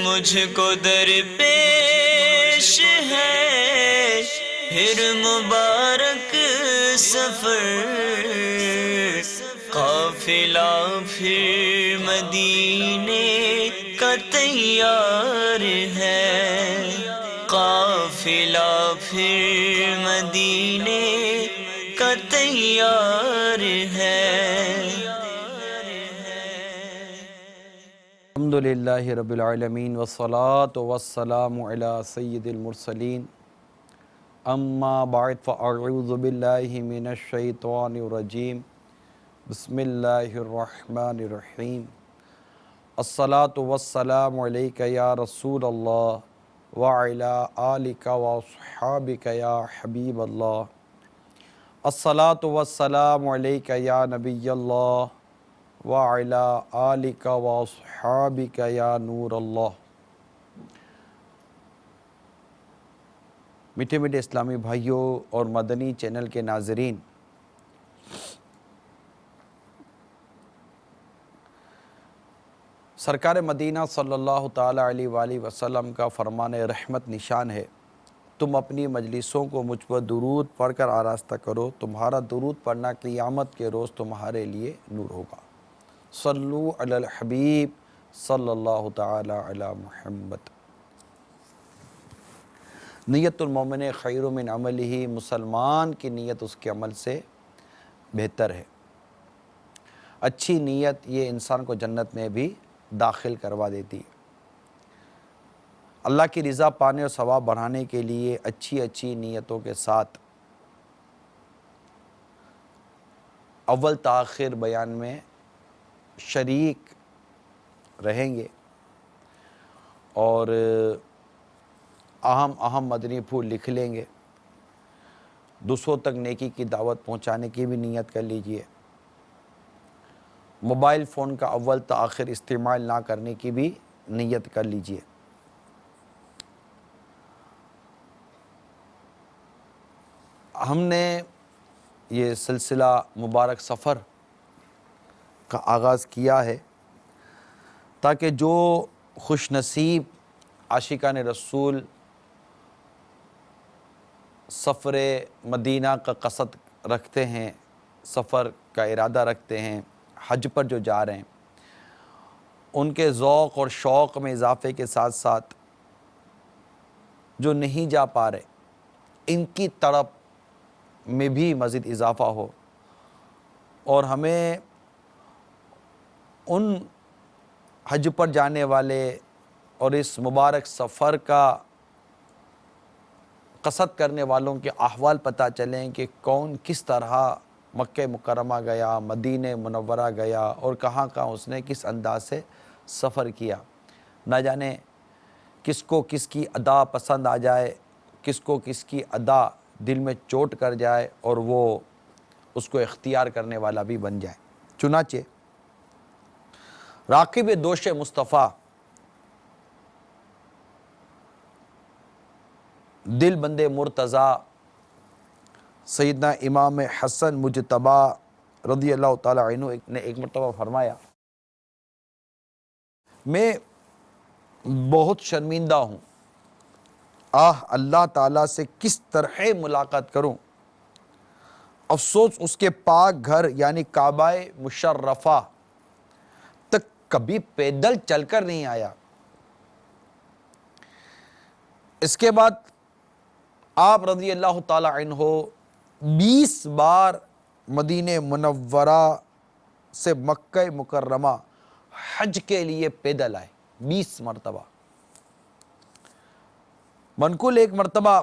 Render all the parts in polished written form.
مجھ کو درپیش ہے پھر مبارک سفر، قافلہ پھر مدینے کا تیار ہے، قافلہ پھر مدینے کا تیار ہے۔ الحمدللہ رب العالمین والصلاة والسلام علی سید المرسلین، اما بعد فاعوذ باللہ من الشیطان الرجیم، بسم اللہ الرحمن الرحیم۔ الصلاة والسلام علیک یا رسول اللہ وعلی آلک واصحابک یا حبیب اللہ، الصلاة والسلام علیک یا نبی اللہ وعلی آلک واصحابک یا نور اللہ۔ میٹھے میٹھے اسلامی بھائیوں اور مدنی چینل کے ناظرین، سرکار مدینہ صلی اللہ تعالیٰ علیہ وآلہ وسلم کا فرمان رحمت نشان ہے، تم اپنی مجلسوں کو مجھ پر درود پڑھ کر آراستہ کرو، تمہارا درود پڑھنا قیامت کے روز تمہارے لیے نور ہوگا۔ صلو علی الحبیب صلی اللہ تعالیٰ علی محمد۔ نیت المومن خیر من عملہ، مسلمان کی نیت اس کے عمل سے بہتر ہے۔ اچھی نیت یہ انسان کو جنت میں بھی داخل کروا دیتی ہے۔ اللہ کی رضا پانے اور ثواب بڑھانے کے لیے اچھی نیتوں کے ساتھ اول تاخیر بیان میں شریک رہیں گے اور اہم مدنی پھول لکھ لیں گے۔ دوسروں تک نیکی کی دعوت پہنچانے کی بھی نیت کر لیجئے۔ موبائل فون کا اول تاخیر استعمال نہ کرنے کی بھی نیت کر لیجئے۔ ہم نے یہ سلسلہ مبارک سفر کا آغاز کیا ہے تاکہ جو خوش نصیب عاشقان رسول سفر مدینہ کا قصد رکھتے ہیں، سفر کا ارادہ رکھتے ہیں، حج پر جو جا رہے ہیں، ان کے ذوق اور شوق میں اضافے کے ساتھ ساتھ جو نہیں جا پا رہے ان کی تڑپ میں بھی مزید اضافہ ہو، اور ہمیں ان حج پر جانے والے اور اس مبارک سفر کا قصد کرنے والوں کے احوال پتہ چلیں کہ کون کس طرح مکہ مکرمہ گیا، مدینہ منورہ گیا اور کہاں اس نے کس انداز سے سفر کیا۔ نہ جانے کس کو کس کی ادا پسند آ جائے، کس کو کس کی ادا دل میں چوٹ کر جائے اور وہ اس کو اختیار کرنے والا بھی بن جائے۔ چنانچہ راقب دوش مصطفیٰ، دل بند مرتضیٰ سیدنا امام حسن مجتبی رضی اللہ تعالیٰ عنہ نے ایک مرتبہ فرمایا، میں بہت شرمندہ ہوں، اللہ تعالیٰ سے کس طرح ملاقات کروں، افسوس اس کے پاک گھر یعنی کعبہ مشرفہ تک کبھی پیدل چل کر نہیں آیا۔ اس کے بعد آپ رضی اللہ تعالیٰ عنہ 20 بار مدینہ منورہ سے مکہ مکرمہ حج کے لیے پیدل آئے، 20 مرتبہ۔ منقول ایک مرتبہ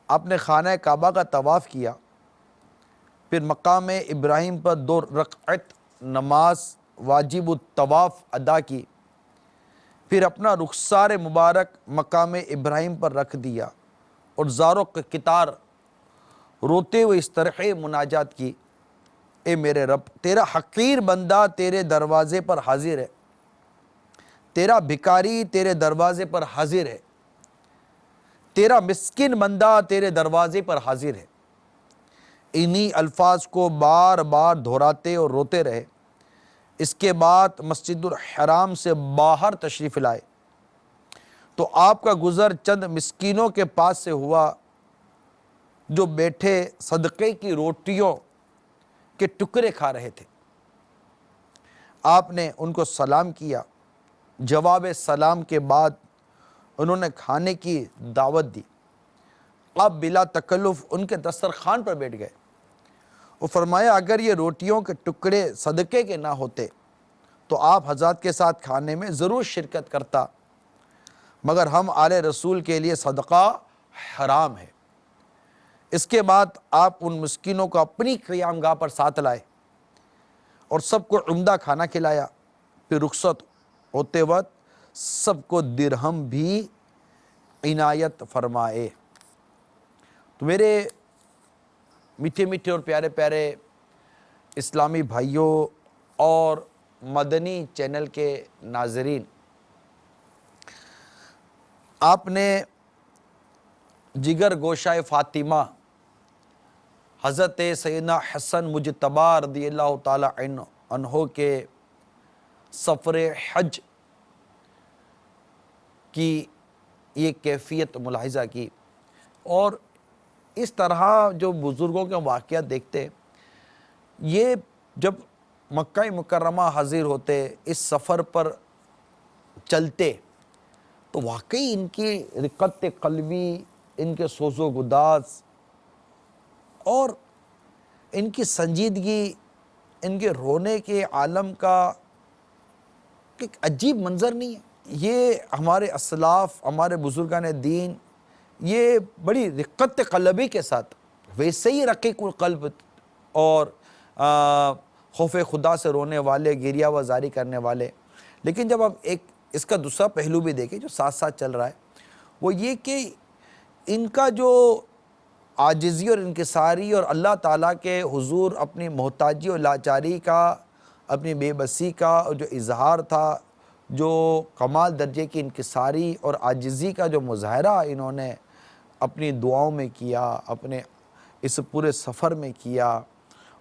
آپ نے خانہ کعبہ کا طواف کیا، پھر مقام ابراہیم پر 2 رکعت نماز واجب الطواف ادا کی، پھر اپنا رخسار مبارک مقام ابراہیم پر رکھ دیا اور زاروں کے قطار روتے ہوئے اس طرح مناجات کی، اے میرے رب، تیرا حقیر بندہ تیرے دروازے پر حاضر ہے، تیرا بھکاری تیرے دروازے پر حاضر ہے، تیرا مسکین بندہ تیرے دروازے پر حاضر ہے۔ انہی الفاظ کو بار بار دہراتے اور روتے رہے۔ اس کے بعد مسجد الحرام سے باہر تشریف لائے، تو آپ کا گزر چند مسکینوں کے پاس سے ہوا جو بیٹھے صدقے کی روٹیوں کے ٹکڑے کھا رہے تھے۔ آپ نے ان کو سلام کیا، جواب سلام کے بعد انہوں نے کھانے کی دعوت دی۔ آپ بلا تکلف ان کے دسترخوان پر بیٹھ گئے۔ وہ فرمایا اگر یہ روٹیوں کے ٹکڑے صدقے کے نہ ہوتے تو آپ حضرات کے ساتھ کھانے میں ضرور شرکت کرتا، مگر ہم آل رسول کے لیے صدقہ حرام ہے۔ اس کے بعد آپ ان مسکینوں کو اپنی قیام گاہ پر ساتھ لائے اور سب کو عمدہ کھانا کھلایا۔ پھر رخصت ہوتے وقت سب کو درہم بھی عنایت فرمائے۔ تو میرے میٹھے میٹھے اور پیارے پیارے اسلامی بھائیوں اور مدنی چینل کے ناظرین، آپ نے جگر گوشہ فاطمہ حضرت سیدنا حسن مجتبی رضی اللہ تعالی عنہ کے سفر حج کی یہ کیفیت ملاحظہ کی، اور اس طرح جو بزرگوں کے واقعات دیکھتے، یہ جب مکہ مکرمہ حاضر ہوتے، اس سفر پر چلتے، تو واقعی ان کی رقت قلبی، ان کے سوز و گداز اور ان کی سنجیدگی، ان کے رونے کے عالم کا ایک عجیب منظر نہیں ہے۔ یہ ہمارے اسلاف، ہمارے بزرگان دین، یہ بڑی رقت قلبی کے ساتھ، ویسے ہی رقیق القلب اور خوف خدا سے رونے والے، گریہ وزاری کرنے والے، لیکن جب ہم ایک اس کا دوسرا پہلو بھی دیکھیں جو ساتھ ساتھ چل رہا ہے، وہ یہ کہ ان کا جو عاجزی اور انکساری اور اللہ تعالیٰ کے حضور اپنی محتاجی اور لاچاری کا، اپنی بے بسی کا جو اظہار تھا، جو کمال درجے کی انکساری اور عاجزی کا جو مظاہرہ انہوں نے اپنی دعاؤں میں کیا، اپنے اس پورے سفر میں کیا،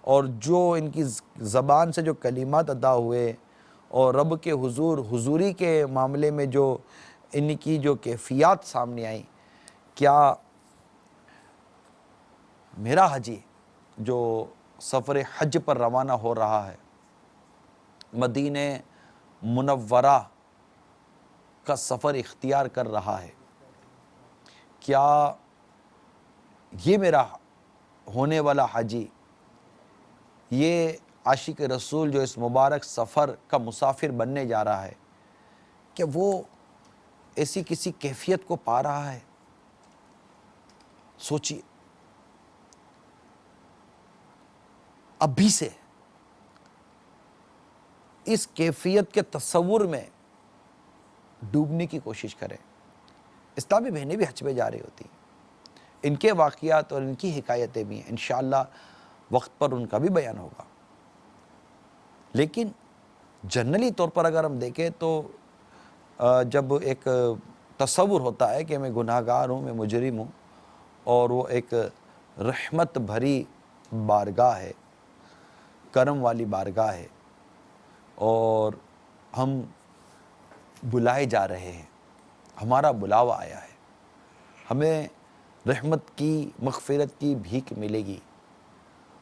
اور جو ان کی زبان سے جو کلمات ادا ہوئے اور رب کے حضور حضوری کے معاملے میں جو ان کی جو کیفیات سامنے آئیں، کیا میرا حجی جو سفر حج پر روانہ ہو رہا ہے، مدینہ منورہ کا سفر اختیار کر رہا ہے، کیا یہ میرا ہونے والا حاجی، یہ عاشق رسول جو اس مبارک سفر کا مسافر بننے جا رہا ہے، کہ وہ ایسی کسی کیفیت کو پا رہا ہے؟ سوچیے، ابھی سے اس کیفیت کے تصور میں ڈوبنے کی کوشش کریں۔ اسلامی بہنیں بھی حج پہ جا رہی ہوتی ہیں، ان کے واقعات اور ان کی حکایتیں بھی ہیں، انشاءاللہ وقت پر ان کا بھی بیان ہوگا۔ لیکن جنرلی طور پر اگر ہم دیکھیں تو جب ایک تصور ہوتا ہے کہ میں گناہ گار ہوں، میں مجرم ہوں، اور وہ ایک رحمت بھری بارگاہ ہے، کرم والی بارگاہ ہے، اور ہم بلائے جا رہے ہیں، ہمارا بلاوا آیا ہے، ہمیں رحمت کی، مغفرت کی بھیک ملے گی،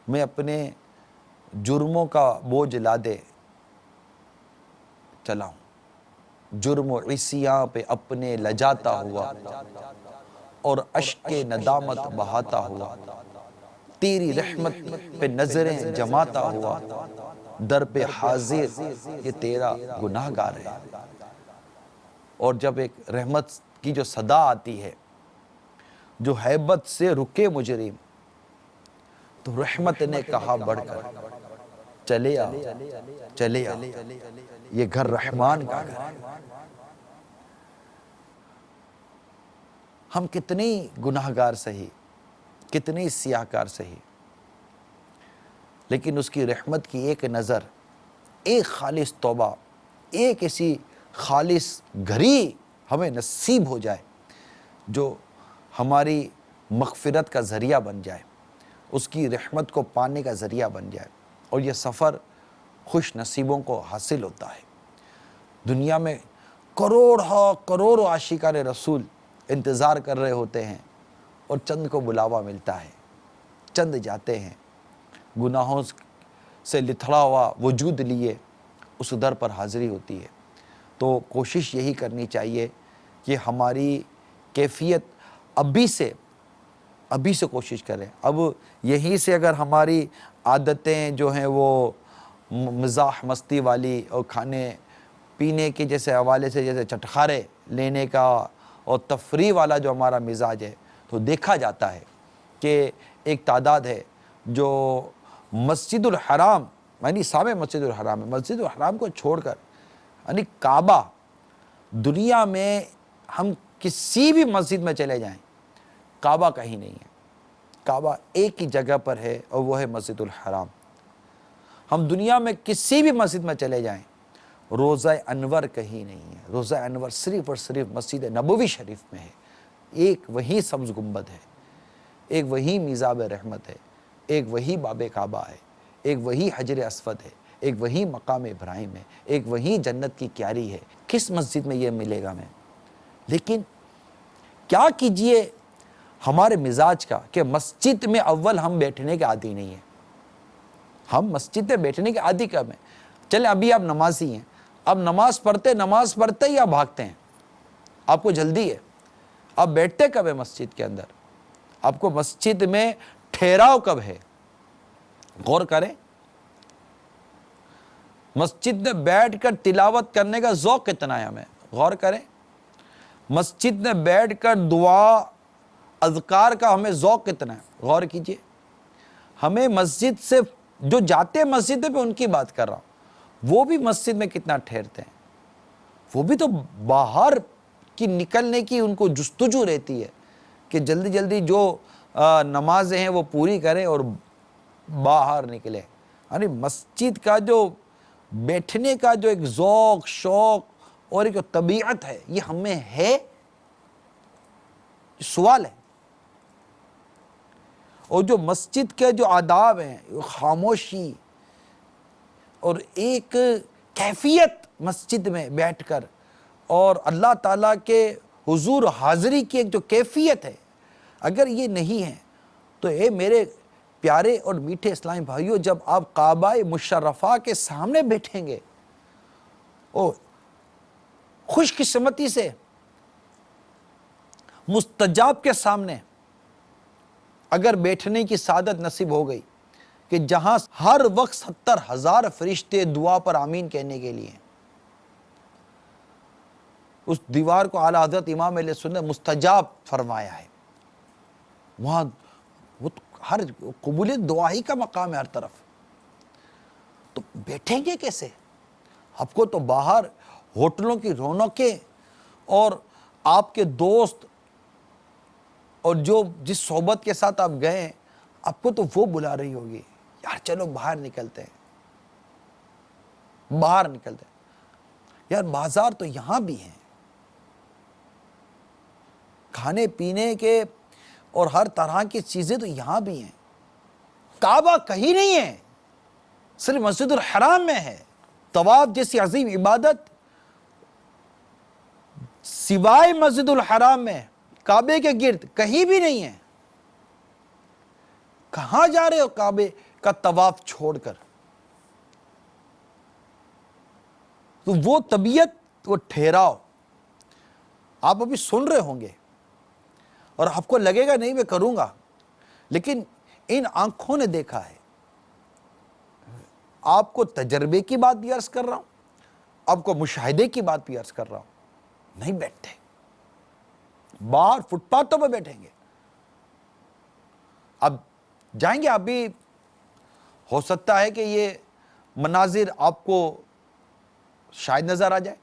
میں اپنے جرموں کا بوجھ لادے چلا ہوں، جرم و عصیاں پہ اپنے لجاتا ہوا اور اشک ندامت بہاتا ہوا، تیری رحمت پہ نظریں جماتا ہوا، در پہ حاضر یہ تیرا گناہ گار ہے۔ اور جب ایک رحمت کی جو صدا آتی ہے، جو ہیبت سے رکے مجرم، تو رحمت نے کہا بڑھ کر چلے آ، چلے آ، یہ گھر رحمان کا گھر ہے۔ ہم کتنی گناہگار سہی، کتنی سیاہکار سہی، لیکن اس کی رحمت کی ایک نظر، ایک خالص توبہ، ایک ایسی خالص گھری ہمیں نصیب ہو جائے جو ہماری مغفرت کا ذریعہ بن جائے، اس کی رحمت کو پانے کا ذریعہ بن جائے، اور یہ سفر خوش نصیبوں کو حاصل ہوتا ہے۔ دنیا میں کروڑوں عاشقان رسول انتظار کر رہے ہوتے ہیں اور چند کو بلاوا ملتا ہے، چند جاتے ہیں گناہوں سے لتھڑا ہوا وجود لیے، اس در پر حاضری ہوتی ہے۔ تو کوشش یہی کرنی چاہیے کہ ہماری کیفیت ابھی سے کوشش کریں۔ اب یہیں سے اگر ہماری عادتیں جو ہیں وہ مزاح مستی والی اور کھانے پینے کے جیسے حوالے سے جیسے چٹخارے لینے کا اور تفریح والا جو ہمارا مزاج ہے، تو دیکھا جاتا ہے کہ ایک تعداد ہے جو مسجد الحرام، یعنی سامنے مسجد الحرام ہے، مسجد الحرام کو چھوڑ کر یعنی کعبہ، دنیا میں ہم کسی بھی مسجد میں چلے جائیں کعبہ کہیں نہیں ہے، کعبہ ایک ہی جگہ پر ہے اور وہ ہے مسجد الحرام۔ ہم دنیا میں کسی بھی مسجد میں چلے جائیں روضہ انور کہیں نہیں ہے، روضہ انور صرف اور صرف مسجد نبوی شریف میں ہے۔ ایک وہی سبز گنبد ہے، ایک وہی میزاب رحمت ہے، ایک وہی باب کعبہ ہے، ایک وہی حجر اسود ہے، ایک وہی مقام ابراہیم ہے، ایک وہی جنت کی کیاری ہے۔ کس مسجد میں یہ ملے گا میں؟ لیکن کیا کیجئے ہمارے مزاج کا کہ مسجد میں اول ہم بیٹھنے کے عادی نہیں ہیں۔ ہم مسجد میں بیٹھنے کے عادی کب ہیں؟ چلیں ابھی آپ نمازی ہیں، اب نماز پڑھتے یا بھاگتے ہیں؟ آپ کو جلدی ہے، آپ بیٹھتے کب ہے مسجد کے اندر؟ آپ کو مسجد میں ٹھہراؤ کب ہے؟ غور کریں، مسجد میں بیٹھ کر تلاوت کرنے کا ذوق کتنا ہے ہمیں، غور کریں۔ مسجد میں بیٹھ کر دعا اذکار کا ہمیں ذوق کتنا ہے، غور کیجئے۔ ہمیں مسجد سے جو جاتے ہیں مسجد پہ ان کی بات کر رہا ہوں، وہ بھی مسجد میں کتنا ٹھہرتے ہیں؟ وہ بھی تو باہر کی نکلنے کی ان کو جستجو رہتی ہے کہ جلدی جلدی جو نمازیں ہیں وہ پوری کریں اور باہر نکلیں۔ یعنی مسجد کا جو بیٹھنے کا جو ایک ذوق شوق اور ایک طبیعت ہے، یہ ہمیں ہے؟ سوال ہے۔ اور جو مسجد کے جو آداب ہیں، خاموشی اور ایک کیفیت مسجد میں بیٹھ کر اور اللہ تعالیٰ کے حضور حاضری کی ایک جو کیفیت ہے، اگر یہ نہیں ہے تو اے میرے پیارے اور میٹھے اسلامی بھائیوں، جب آپ کعبہ مشرفہ کے سامنے بیٹھیں گے، او خوش قسمتی سے مستجاب کے سامنے اگر بیٹھنے کی سعادت نصیب ہو گئی کہ جہاں ہر وقت 70,000 فرشتے دعا پر آمین کہنے کے لیے، اس دیوار کو اعلیٰ حضرت امام اہل سنت مستجاب فرمایا ہے، وہاں وہ ہر قبولیت دعا ہی کا مقام ہے ہر طرف، تو بیٹھیں گے کیسے؟ آپ کو تو باہر ہوٹلوں کی رونقیں اور آپ کے دوست اور جو جس صحبت کے ساتھ آپ گئے ہیں، آپ کو تو وہ بلا رہی ہوگی، یار چلو باہر نکلتے ہیں، باہر نکلتے ہیں، یار بازار تو یہاں بھی ہیں، کھانے پینے کے اور ہر طرح کی چیزیں تو یہاں بھی ہیں، کعبہ کہیں نہیں ہے، صرف مسجد الحرام میں ہے۔ طواف جیسی عظیم عبادت سوائے مسجد الحرام میں کعبے کے گرد کہیں بھی نہیں ہے۔ کہاں جا رہے ہو کعبے کا طواف چھوڑ کر؟ تو وہ طبیعت، وہ ٹھہراؤ آپ ابھی سن رہے ہوں گے اور آپ کو لگے گا نہیں میں کروں گا، لیکن ان آنکھوں نے دیکھا ہے۔ آپ کو تجربے کی بات بھی عرض کر رہا ہوں، آپ کو مشاہدے کی بات بھی عرض کر رہا ہوں، نہیں بیٹھتے، باہر فٹ پاتھوں پہ بیٹھیں گے۔ اب جائیں گے، آپ بھی ہو سکتا ہے کہ یہ مناظر آپ کو شاید نظر آ جائے،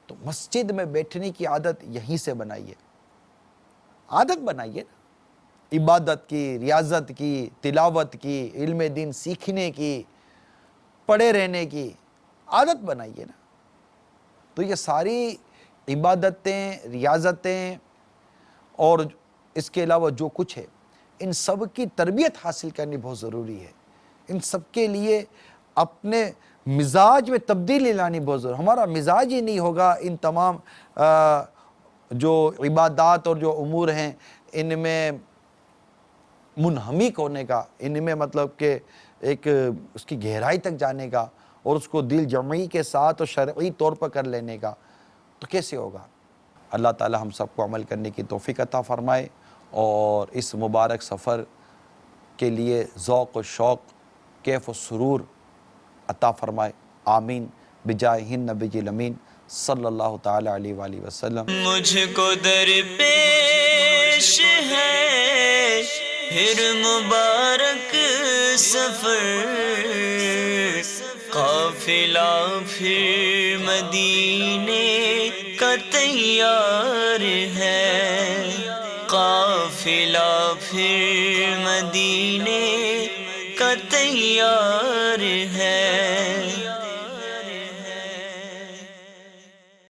تو مسجد میں بیٹھنے کی عادت یہیں سے بنائیے، عادت بنائیے نا، عبادت کی، ریاضت کی، تلاوت کی، علم دین سیکھنے کی، پڑھے رہنے کی عادت بنائیے نا۔ تو یہ ساری عبادتیں، ریاضتیں اور اس کے علاوہ جو کچھ ہے، ان سب کی تربیت حاصل کرنی بہت ضروری ہے۔ ان سب کے لیے اپنے مزاج میں تبدیلی لانی بہت ضروری. ہمارا مزاج ہی نہیں ہوگا ان تمام جو عبادات اور جو امور ہیں ان میں منہمک ہونے کا، ان میں مطلب کہ ایک اس کی گہرائی تک جانے کا اور اس کو دل جمعی کے ساتھ اور شرعی طور پر کر لینے کا، تو کیسے ہوگا؟ اللہ تعالی ہم سب کو عمل کرنے کی توفیق عطا فرمائے اور اس مبارک سفر کے لیے ذوق و شوق، کیف و سرور عطا فرمائے. آمین بجاہ النبی الامین صلی اللہ تعالی علیہ وآلہ وسلم. مجھ کو درپیش ہے پھر مبارک سفر، قافلہ پھر مدینے کا تیار ہے، قافلہ پھر مدینے کا تیار ہے.